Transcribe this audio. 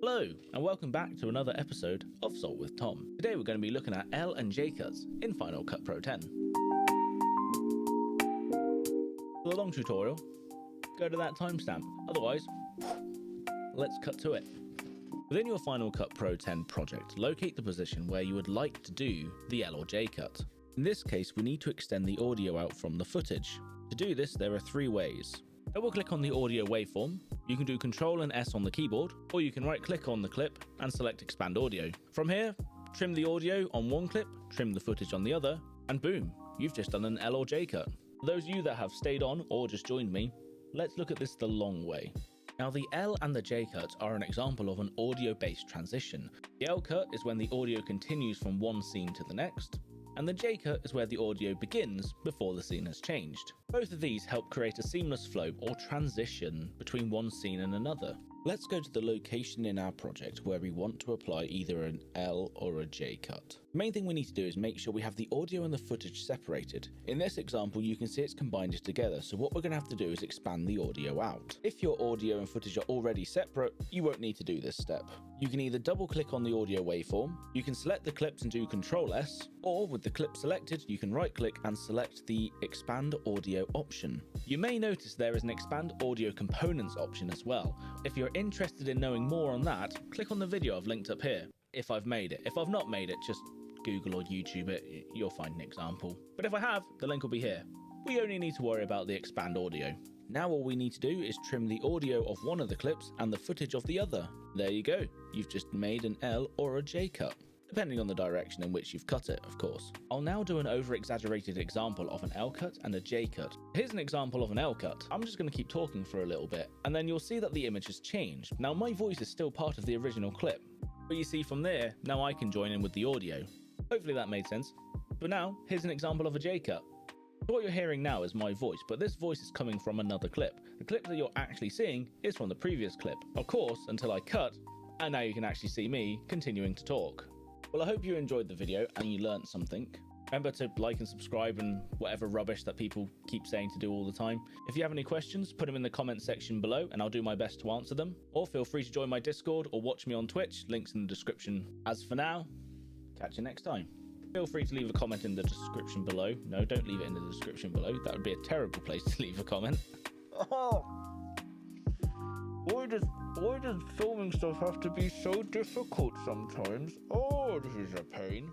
Hello, and welcome back to another episode of Salt with Thom. Today we're going to be looking at L and J cuts in Final Cut Pro 10. For the long tutorial, go to that timestamp. Otherwise, let's cut to it. Within your Final Cut Pro 10 project, locate the position where you would like to do the L or J cut. In this case, we need to extend the audio out from the footage. To do this, there are three ways. Double click on the audio waveform. You can do Ctrl and S on the keyboard, or you can right click on the clip and select Expand Audio. From here, trim the audio on one clip, trim the footage on the other, and boom, you've just done an L or J cut. For those of you that have stayed on or just joined me, let's look at this the long way. Now the L and the J cut are an example of an audio-based transition. The L cut is when the audio continues from one scene to the next, and the J cut is where the audio begins before the scene has changed. Both of these help create a seamless flow or transition between one scene and another. Let's go to the location in our project where we want to apply either an L or a J cut. The main thing we need to do is make sure we have the audio and the footage separated. In this example, you can see it's combined together, so what we're going to have to do is expand the audio out. If your audio and footage are already separate, you won't need to do this step. You can either double click on the audio waveform, you can select the clips and do Ctrl S, or with the clip selected, you can right click and select the Expand Audio option. You may notice there is an Expand Audio Components option as well. If you're interested in knowing more on that, click on the video I've linked up here, if I've made it. If I've not made it, just Google or YouTube it, you'll find an example. But if I have, the link will be here. We only need to worry about the Expand Audio. Now all we need to do is trim the audio of one of the clips and the footage of the other. There you go, you've just made an L or a J cut, depending on the direction in which you've cut it, of course. I'll now do an over-exaggerated example of an L cut and a J cut. Here's an example of an L cut. I'm just going to keep talking for a little bit, and then you'll see that the image has changed. Now my voice is still part of the original clip, but you see from there, now I can join in with the audio. Hopefully that made sense. But now, here's an example of a J cut. What you're hearing now is my voice, but this voice is coming from another clip. The clip that you're actually seeing is from the previous clip, of course, until I cut, and now you can actually see me continuing to talk. Well, I hope you enjoyed the video and you learned something. Remember to like and subscribe and whatever rubbish that people keep saying to do all the time. If you have any questions, put them in the comment section below and I'll do my best to answer them. Or feel free to join my Discord or watch me on Twitch, links in the description. As for now, catch you next time. Feel free to leave a comment in the description below. No, don't leave it in the description below. That would be a terrible place to leave a comment. Oh! Why does filming stuff have to be so difficult sometimes? Oh, this is a pain.